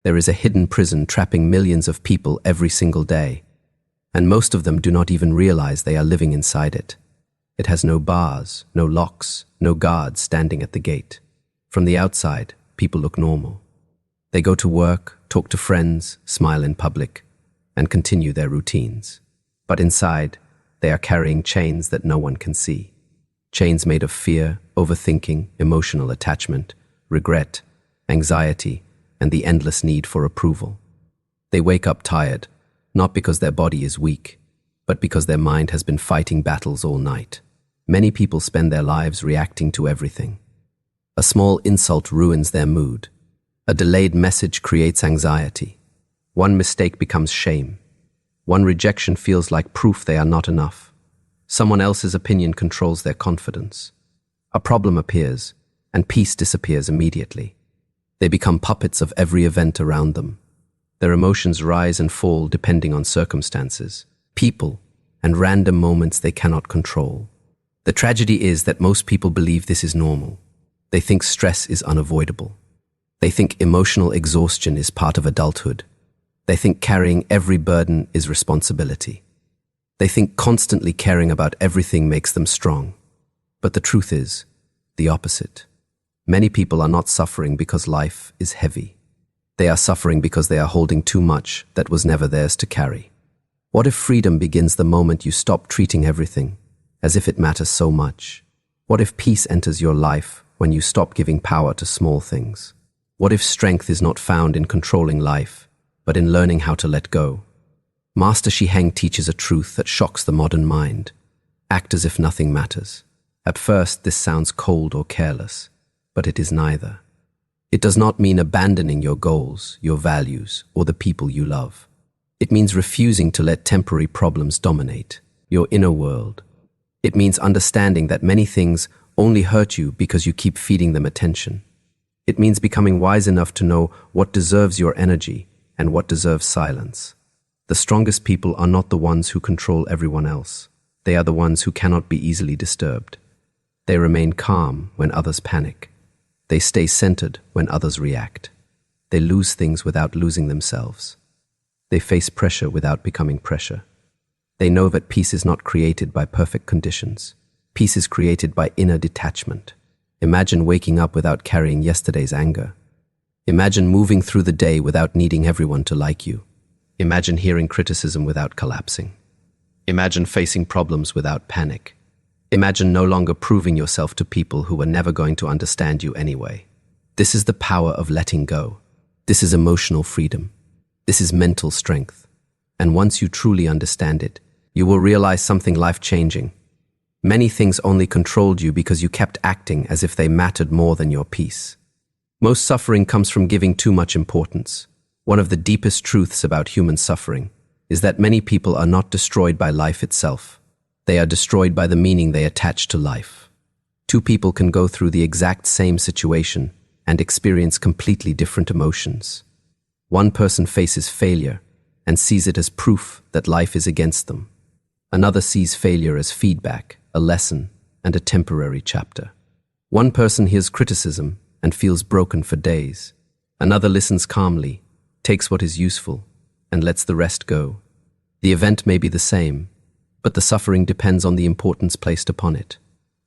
There is a hidden prison trapping millions of people every single day, and most of them do not even realize they are living inside it. It has no bars, no locks, no guards standing at the gate. From the outside, people look normal. They go to work, talk to friends, smile in public, and continue their routines. But inside, they are carrying chains that no one can see. Chains made of fear, overthinking, emotional attachment, regret, anxiety, and the endless need for approval. They wake up tired, not because their body is weak, but because their mind has been fighting battles all night. Many people spend their lives reacting to everything. A small insult ruins their mood. A delayed message creates anxiety. One mistake becomes shame. One rejection feels like proof they are not enough. Someone else's opinion controls their confidence. A problem appears, and peace disappears immediately. They become puppets of every event around them. Their emotions rise and fall depending on circumstances, people, and random moments they cannot control. The tragedy is that most people believe this is normal. They think stress is unavoidable. They think emotional exhaustion is part of adulthood. They think carrying every burden is responsibility. They think constantly caring about everything makes them strong. But the truth is the opposite. Many people are not suffering because life is heavy. They are suffering because they are holding too much that was never theirs to carry. What if freedom begins the moment you stop treating everything as if it matters so much? What if peace enters your life when you stop giving power to small things? What if strength is not found in controlling life, but in learning how to let go? Master Shi Heng teaches a truth that shocks the modern mind. Act as if nothing matters. At first, this sounds cold or careless, but it is neither. It does not mean abandoning your goals, your values, or the people you love. It means refusing to let temporary problems dominate your inner world. It means understanding that many things only hurt you because you keep feeding them attention. It means becoming wise enough to know what deserves your energy and what deserves silence. The strongest people are not the ones who control everyone else. They are the ones who cannot be easily disturbed. They remain calm when others panic. They stay centered when others react. They lose things without losing themselves. They face pressure without becoming pressure. They know that peace is not created by perfect conditions. Peace is created by inner detachment. Imagine waking up without carrying yesterday's anger. Imagine moving through the day without needing everyone to like you. Imagine hearing criticism without collapsing. Imagine facing problems without panic. Imagine no longer proving yourself to people who were never going to understand you anyway. This is the power of letting go. This is emotional freedom. This is mental strength. And once you truly understand it, you will realize something life-changing. Many things only controlled you because you kept acting as if they mattered more than your peace. Most suffering comes from giving too much importance. One of the deepest truths about human suffering is that many people are not destroyed by life itself. They are destroyed by the meaning they attach to life. Two people can go through the exact same situation and experience completely different emotions. One person faces failure and sees it as proof that life is against them. Another sees failure as feedback, a lesson, and a temporary chapter. One person hears criticism and feels broken for days. Another listens calmly, takes what is useful, and lets the rest go. The event may be the same, but the suffering depends on the importance placed upon it.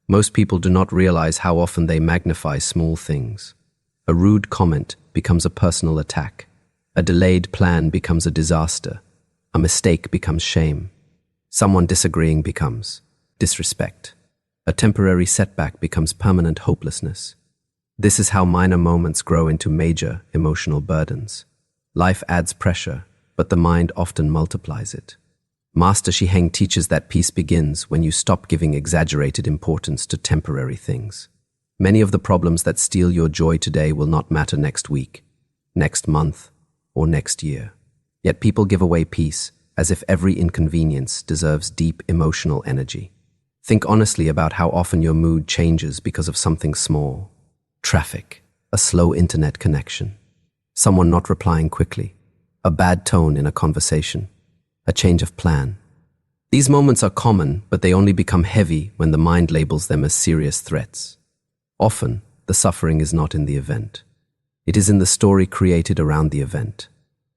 Most people do not realize how often they magnify small things. A rude comment becomes a personal attack. A delayed plan becomes a disaster. A mistake becomes shame. Someone disagreeing becomes disrespect. A temporary setback becomes permanent hopelessness. This is how minor moments grow into major emotional burdens. Life adds pressure, but the mind often multiplies it. Master Shi Heng teaches that peace begins when you stop giving exaggerated importance to temporary things. Many of the problems that steal your joy today will not matter next week, next month, or next year. Yet people give away peace as if every inconvenience deserves deep emotional energy. Think honestly about how often your mood changes because of something small. Traffic, a slow internet connection, someone not replying quickly, a bad tone in a conversation, a change of plan. These moments are common, but they only become heavy when the mind labels them as serious threats. Often, the suffering is not in the event. It is in the story created around the event.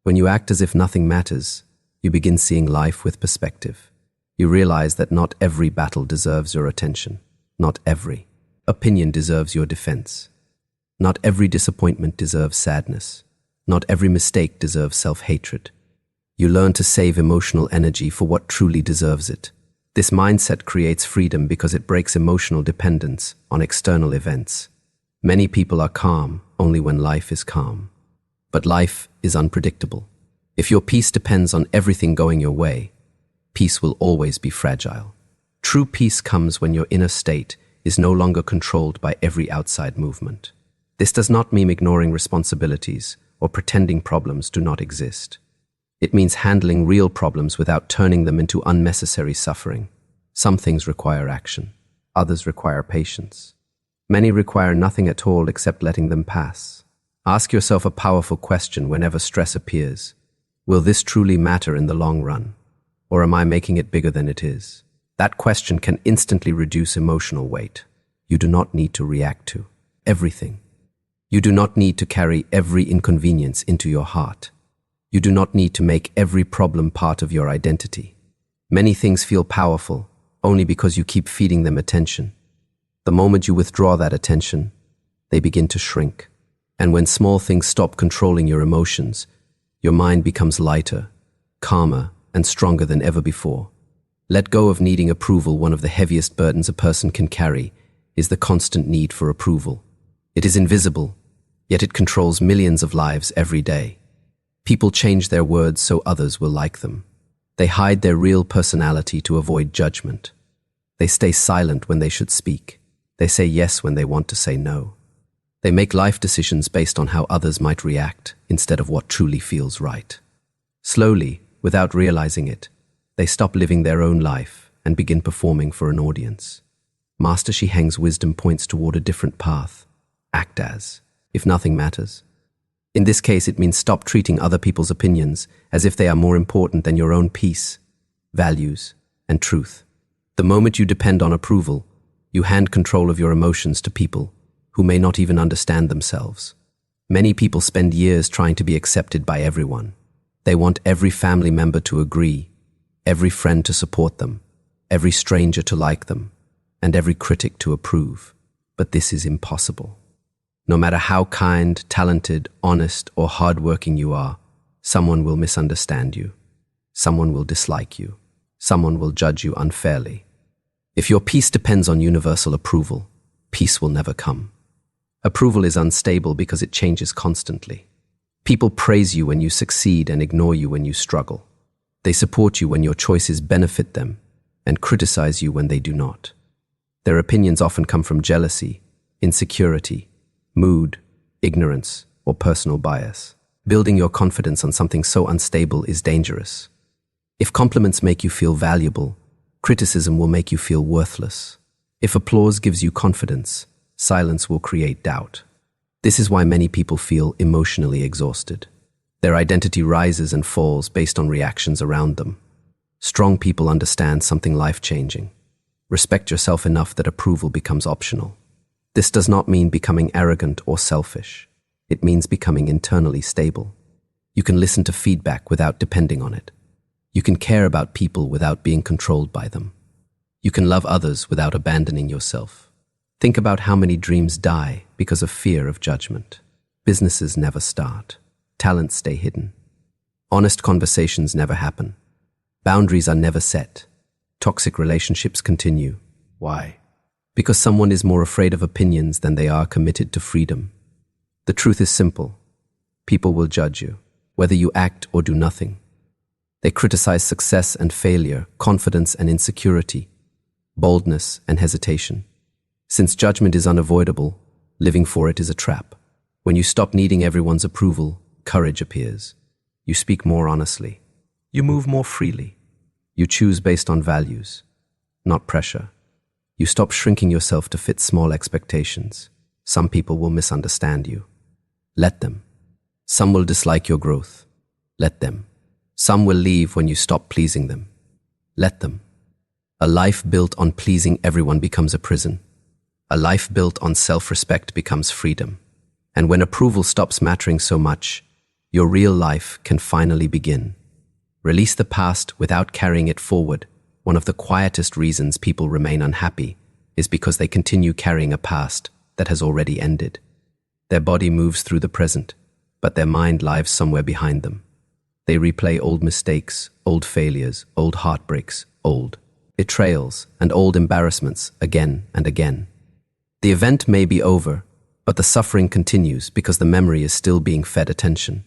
When you act as if nothing matters, you begin seeing life with perspective. You realize that not every battle deserves your attention. Not every opinion deserves your defense. Not every disappointment deserves sadness. Not every mistake deserves self-hatred. You learn to save emotional energy for what truly deserves it. This mindset creates freedom because it breaks emotional dependence on external events. Many people are calm only when life is calm. But life is unpredictable. If your peace depends on everything going your way, peace will always be fragile. True peace comes when your inner state is no longer controlled by every outside movement. This does not mean ignoring responsibilities or pretending problems do not exist. It means handling real problems without turning them into unnecessary suffering. Some things require action. Others require patience. Many require nothing at all except letting them pass. Ask yourself a powerful question whenever stress appears. Will this truly matter in the long run? Or am I making it bigger than it is? That question can instantly reduce emotional weight. You do not need to react to everything. You do not need to carry every inconvenience into your heart. You do not need to make every problem part of your identity. Many things feel powerful only because you keep feeding them attention. The moment you withdraw that attention, they begin to shrink. And when small things stop controlling your emotions, your mind becomes lighter, calmer, and stronger than ever before. Let go of needing approval. One of the heaviest burdens a person can carry is the constant need for approval. It is invisible, yet it controls millions of lives every day. People change their words so others will like them. They hide their real personality to avoid judgment. They stay silent when they should speak. They say yes when they want to say no. They make life decisions based on how others might react instead of what truly feels right. Slowly, without realizing it, they stop living their own life and begin performing for an audience. Master Shi Heng's wisdom points toward a different path. Act as if nothing matters. In this case, it means stop treating other people's opinions as if they are more important than your own peace, values, and truth. The moment you depend on approval, you hand control of your emotions to people who may not even understand themselves. Many people spend years trying to be accepted by everyone. They want every family member to agree, every friend to support them, every stranger to like them, and every critic to approve. But this is impossible. No matter how kind, talented, honest, or hardworking you are, someone will misunderstand you. Someone will dislike you. Someone will judge you unfairly. If your peace depends on universal approval, peace will never come. Approval is unstable because it changes constantly. People praise you when you succeed and ignore you when you struggle. They support you when your choices benefit them and criticize you when they do not. Their opinions often come from jealousy, insecurity, mood, ignorance, or personal bias. Building your confidence on something so unstable is dangerous. If compliments make you feel valuable, criticism will make you feel worthless. If applause gives you confidence, silence will create doubt. This is why many people feel emotionally exhausted. Their identity rises and falls based on reactions around them. Strong people understand something life-changing. Respect yourself enough that approval becomes optional. This does not mean becoming arrogant or selfish. It means becoming internally stable. You can listen to feedback without depending on it. You can care about people without being controlled by them. You can love others without abandoning yourself. Think about how many dreams die because of fear of judgment. Businesses never start. Talents stay hidden. Honest conversations never happen. Boundaries are never set. Toxic relationships continue. Why? Because someone is more afraid of opinions than they are committed to freedom. The truth is simple. People will judge you, whether you act or do nothing. They criticize success and failure, confidence and insecurity, boldness and hesitation. Since judgment is unavoidable, living for it is a trap. When you stop needing everyone's approval, courage appears. You speak more honestly. You move more freely. You choose based on values, not pressure. You stop shrinking yourself to fit small expectations. Some people will misunderstand you. Let them. Some will dislike your growth. Let them. Some will leave when you stop pleasing them. Let them. A life built on pleasing everyone becomes a prison. A life built on self-respect becomes freedom. And when approval stops mattering so much, your real life can finally begin. Release the past without carrying it forward. One of the quietest reasons people remain unhappy is because they continue carrying a past that has already ended. Their body moves through the present, but their mind lives somewhere behind them. They replay old mistakes, old failures, old heartbreaks, old betrayals, and old embarrassments again and again. The event may be over, but the suffering continues because the memory is still being fed attention.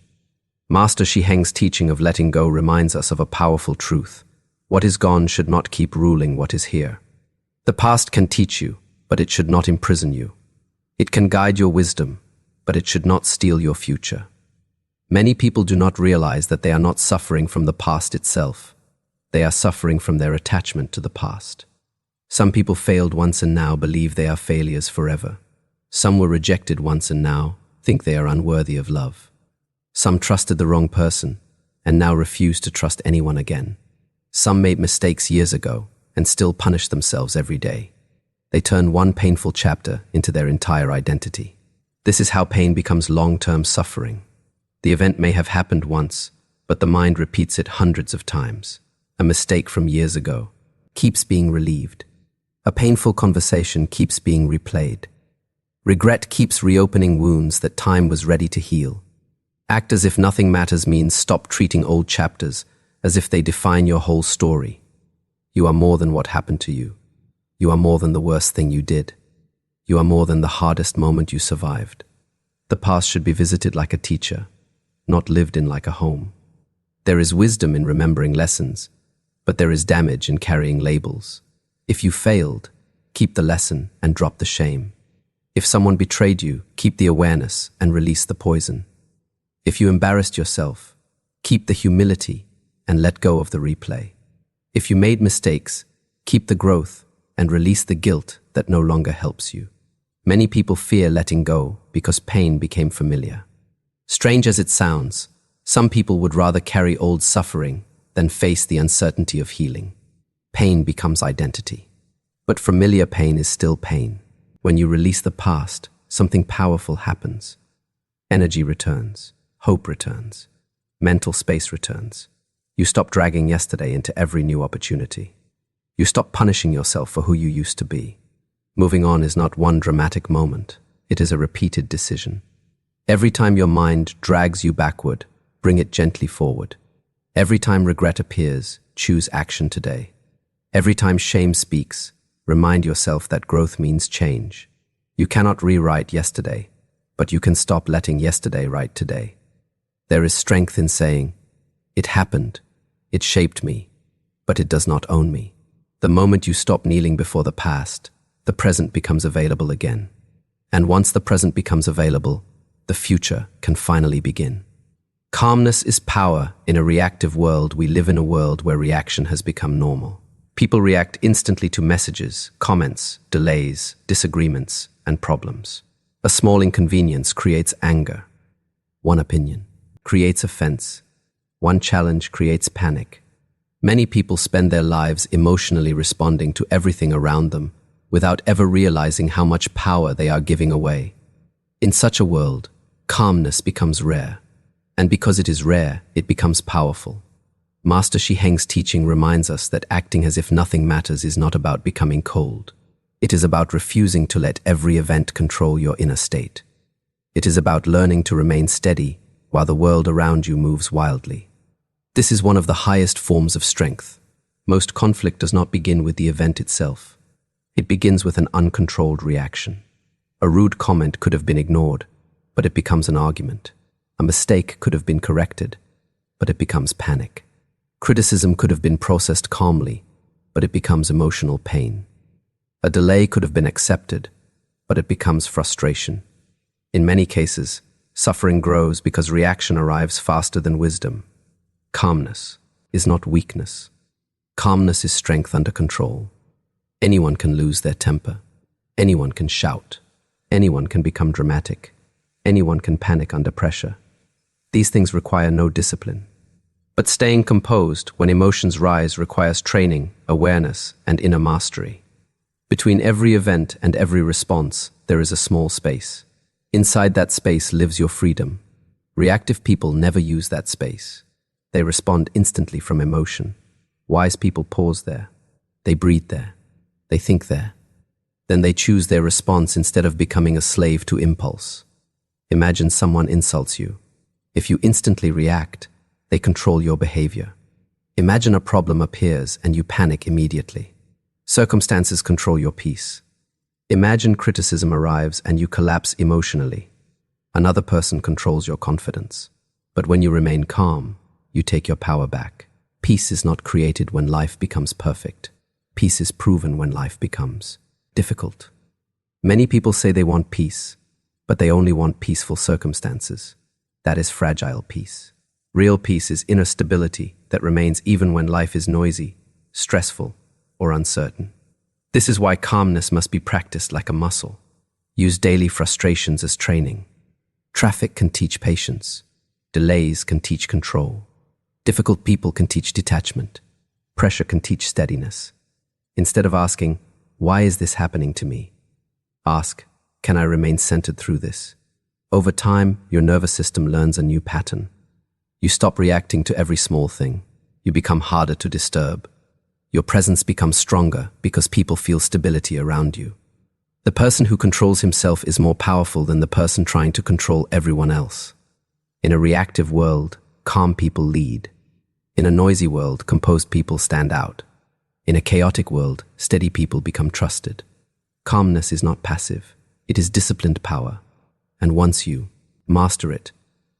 Master Shi Heng's teaching of letting go reminds us of a powerful truth. What is gone should not keep ruling what is here. The past can teach you, but it should not imprison you. It can guide your wisdom, but it should not steal your future. Many people do not realize that they are not suffering from the past itself. They are suffering from their attachment to the past. Some people failed once and now believe they are failures forever. Some were rejected once and now think they are unworthy of love. Some trusted the wrong person and now refuse to trust anyone again. Some made mistakes years ago and still punish themselves every day. They turn one painful chapter into their entire identity. This is how pain becomes long-term suffering. The event may have happened once, but the mind repeats it hundreds of times. A mistake from years ago keeps being relieved. A painful conversation keeps being replayed. Regret keeps reopening wounds that time was ready to heal. Act as if nothing matters means stop treating old chapters as if they define your whole story. You are more than what happened to you. You are more than the worst thing you did. You are more than the hardest moment you survived. The past should be visited like a teacher, not lived in like a home. There is wisdom in remembering lessons, but there is damage in carrying labels. If you failed, keep the lesson and drop the shame. If someone betrayed you, keep the awareness and release the poison. If you embarrassed yourself, keep the humility and let go of the replay. If you made mistakes, keep the growth and release the guilt that no longer helps you. Many people fear letting go because pain became familiar. Strange as it sounds, some people would rather carry old suffering than face the uncertainty of healing. Pain becomes identity. But familiar pain is still pain. When you release the past, something powerful happens. Energy returns, hope returns, mental space returns. You stop dragging yesterday into every new opportunity. You stop punishing yourself for who you used to be. Moving on is not one dramatic moment. It is a repeated decision. Every time your mind drags you backward, bring it gently forward. Every time regret appears, choose action today. Every time shame speaks, remind yourself that growth means change. You cannot rewrite yesterday, but you can stop letting yesterday write today. There is strength in saying, "It happened, it shaped me, but it does not own me." The moment you stop kneeling before the past, the present becomes available again. And once the present becomes available, the future can finally begin. Calmness is power. In a reactive world, we live in a world where reaction has become normal. People react instantly to messages, comments, delays, disagreements, and problems. A small inconvenience creates anger. One opinion creates offense. One challenge creates panic. Many people spend their lives emotionally responding to everything around them without ever realizing how much power they are giving away. In such a world, calmness becomes rare. And because it is rare, it becomes powerful. Master Shi Heng's teaching reminds us that acting as if nothing matters is not about becoming cold. It is about refusing to let every event control your inner state. It is about learning to remain steady while the world around you moves wildly. This is one of the highest forms of strength. Most conflict does not begin with the event itself. It begins with an uncontrolled reaction. A rude comment could have been ignored, but it becomes an argument. A mistake could have been corrected, but it becomes panic. Criticism could have been processed calmly, but it becomes emotional pain. A delay could have been accepted, but it becomes frustration. In many cases, suffering grows because reaction arrives faster than wisdom. Calmness is not weakness. Calmness is strength under control. Anyone can lose their temper. Anyone can shout. Anyone can become dramatic. Anyone can panic under pressure. These things require no discipline. But staying composed when emotions rise requires training, awareness, and inner mastery. Between every event and every response, there is a small space. Inside that space lives your freedom. Reactive people never use that space. They respond instantly from emotion. Wise people pause there. They breathe there. They think there. Then they choose their response instead of becoming a slave to impulse. Imagine someone insults you. If you instantly react, they control your behavior. Imagine a problem appears and you panic immediately. Circumstances control your peace. Imagine criticism arrives and you collapse emotionally. Another person controls your confidence. But when you remain calm, you take your power back. Peace is not created when life becomes perfect. Peace is proven when life becomes difficult. Many people say they want peace, but they only want peaceful circumstances. That is fragile peace. Real peace is inner stability that remains even when life is noisy, stressful, or uncertain. This is why calmness must be practiced like a muscle. Use daily frustrations as training. Traffic can teach patience. Delays can teach control. Difficult people can teach detachment. Pressure can teach steadiness. Instead of asking, "Why is this happening to me?" ask, "Can I remain centered through this?" Over time, your nervous system learns a new pattern. You stop reacting to every small thing. You become harder to disturb. Your presence becomes stronger because people feel stability around you. The person who controls himself is more powerful than the person trying to control everyone else. In a reactive world, calm people lead. In a noisy world, composed people stand out. In a chaotic world, steady people become trusted. Calmness is not passive. It is disciplined power. And once you master it,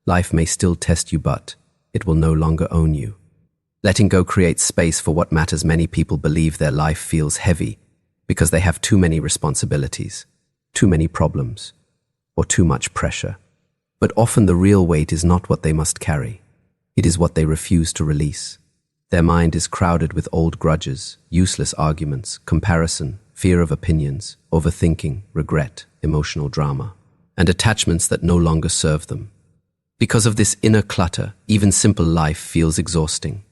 life may still test you, but it will no longer own you. Letting go creates space for what matters. Many people believe their life feels heavy because they have too many responsibilities, too many problems, or too much pressure. But often the real weight is not what they must carry. It is what they refuse to release. Their mind is crowded with old grudges, useless arguments, comparison, fear of opinions, overthinking, regret, emotional drama, and attachments that no longer serve them. Because of this inner clutter, even simple life feels exhausting.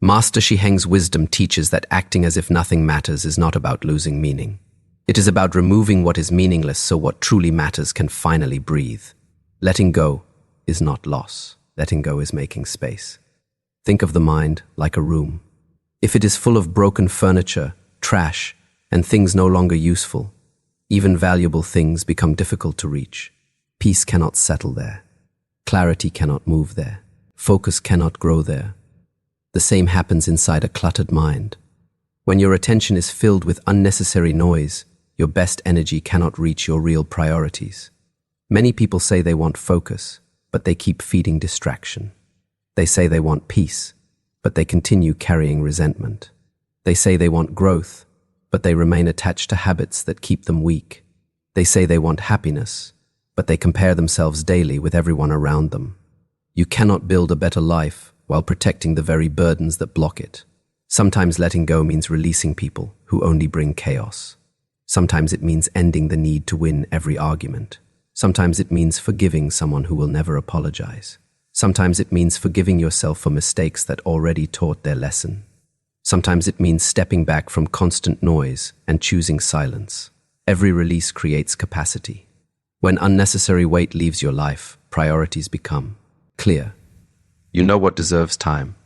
Master Shi Heng's wisdom teaches that acting as if nothing matters is not about losing meaning. It is about removing what is meaningless so what truly matters can finally breathe. Letting go is not loss. Letting go is making space. Think of the mind like a room. If it is full of broken furniture, trash, and things no longer useful, even valuable things become difficult to reach. Peace cannot settle there. Clarity cannot move there. Focus cannot grow there. The same happens inside a cluttered mind. When your attention is filled with unnecessary noise, your best energy cannot reach your real priorities. Many people say they want focus, but they keep feeding distraction. They say they want peace, but they continue carrying resentment. They say they want growth, but they remain attached to habits that keep them weak. They say they want happiness, but they compare themselves daily with everyone around them. You cannot build a better life while protecting the very burdens that block it. Sometimes letting go means releasing people who only bring chaos. Sometimes it means ending the need to win every argument. Sometimes it means forgiving someone who will never apologize. Sometimes it means forgiving yourself for mistakes that already taught their lesson. Sometimes it means stepping back from constant noise and choosing silence. Every release creates capacity. When unnecessary weight leaves your life, priorities become clear. You know what deserves time.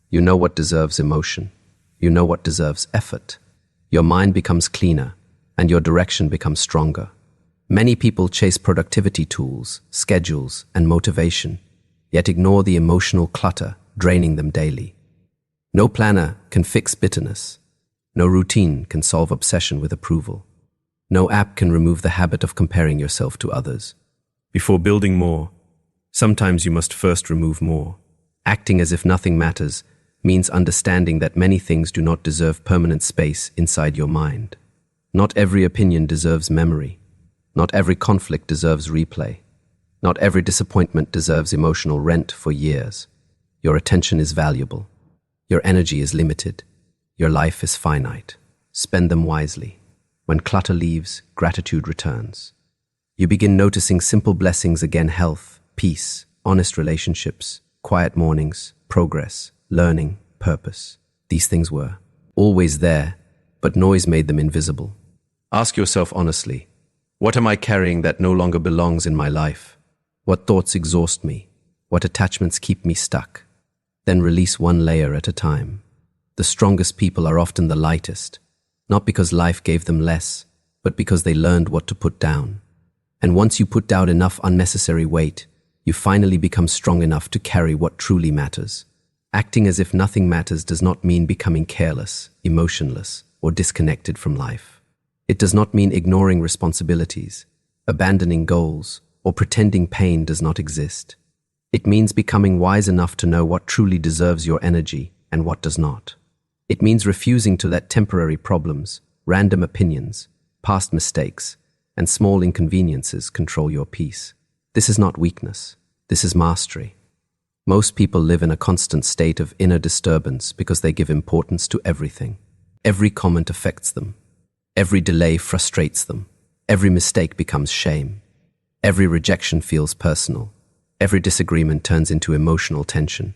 You know what deserves emotion. You know what deserves effort. Your mind becomes cleaner, and your direction becomes stronger. Many people chase productivity tools, schedules, and motivation, yet ignore the emotional clutter draining them daily. No planner can fix bitterness. No routine can solve obsession with approval. No app can remove the habit of comparing yourself to others. Before building more, sometimes you must first remove more. Acting as if nothing matters means understanding that many things do not deserve permanent space inside your mind. Not every opinion deserves memory. Not every conflict deserves replay. Not every disappointment deserves emotional rent for years. Your attention is valuable. Your energy is limited. Your life is finite. Spend them wisely. When clutter leaves, gratitude returns. You begin noticing simple blessings again: health, peace, honest relationships, quiet mornings, progress, learning, purpose. These things were always there, but noise made them invisible. Ask yourself honestly, What am I carrying that no longer belongs in my life? What thoughts exhaust me? What attachments keep me stuck? Then release one layer at a time. The strongest people are often the lightest, not because life gave them less, but because they learned what to put down. And once you put down enough unnecessary weight, you finally become strong enough to carry what truly matters. Acting as if nothing matters does not mean becoming careless, emotionless, or disconnected from life. It does not mean ignoring responsibilities, abandoning goals, or pretending pain does not exist. It means becoming wise enough to know what truly deserves your energy and what does not. It means refusing to let temporary problems, random opinions, past mistakes, and small inconveniences control your peace. This is not weakness. This is mastery. Most people live in a constant state of inner disturbance because they give importance to everything. Every comment affects them. Every delay frustrates them. Every mistake becomes shame. Every rejection feels personal. Every disagreement turns into emotional tension.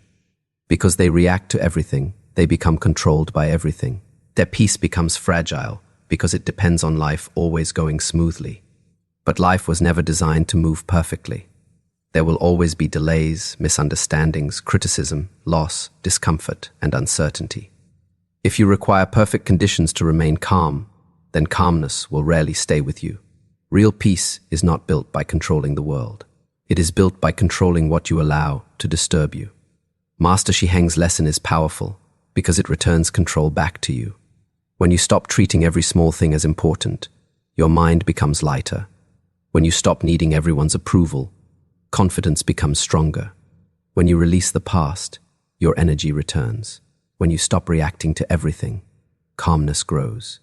Because they react to everything, they become controlled by everything. Their peace becomes fragile because it depends on life always going smoothly. But life was never designed to move perfectly. There will always be delays, misunderstandings, criticism, loss, discomfort, and uncertainty. If you require perfect conditions to remain calm, then calmness will rarely stay with you. Real peace is not built by controlling the world. It is built by controlling what you allow to disturb you. Master Shi Heng's lesson is powerful because it returns control back to you. When you stop treating every small thing as important, your mind becomes lighter. When you stop needing everyone's approval, confidence becomes stronger. When you release the past, your energy returns. When you stop reacting to everything, calmness grows.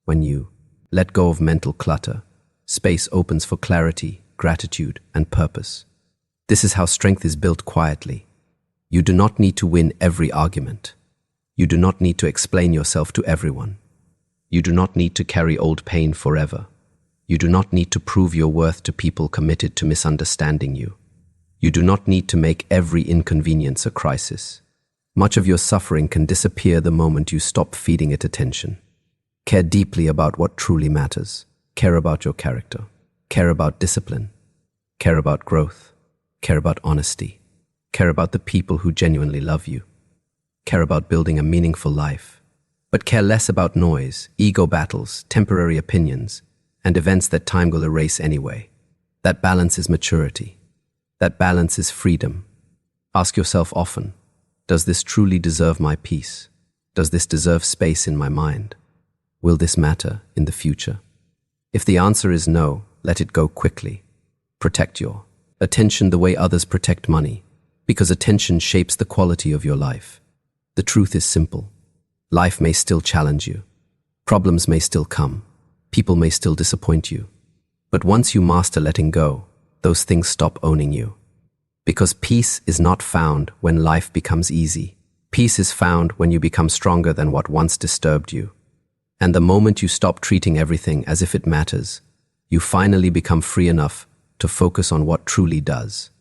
When you let go of mental clutter, space opens for clarity, gratitude, and purpose. This is how strength is built quietly. You do not need to win every argument. You do not need to explain yourself to everyone. You do not need to carry old pain forever. You do not need to prove your worth to people committed to misunderstanding you. You do not need to make every inconvenience a crisis. Much of your suffering can disappear the moment you stop feeding it attention. Care deeply about what truly matters. Care about your character. Care about discipline. Care about growth. Care about honesty. Care about the people who genuinely love you. Care about building a meaningful life. But care less about noise, ego battles, temporary opinions, and events that time will erase anyway. That balance is maturity. That balance is freedom. Ask yourself often, does this truly deserve my peace? Does this deserve space in my mind? Will this matter in the future? If the answer is no, let it go quickly. Protect your attention the way others protect money, because attention shapes the quality of your life. The truth is simple. Life may still challenge you. Problems may still come. People may still disappoint you. But once you master letting go, those things stop owning you. Because peace is not found when life becomes easy. Peace is found when you become stronger than what once disturbed you. And the moment you stop treating everything as if it matters, you finally become free enough to focus on what truly does.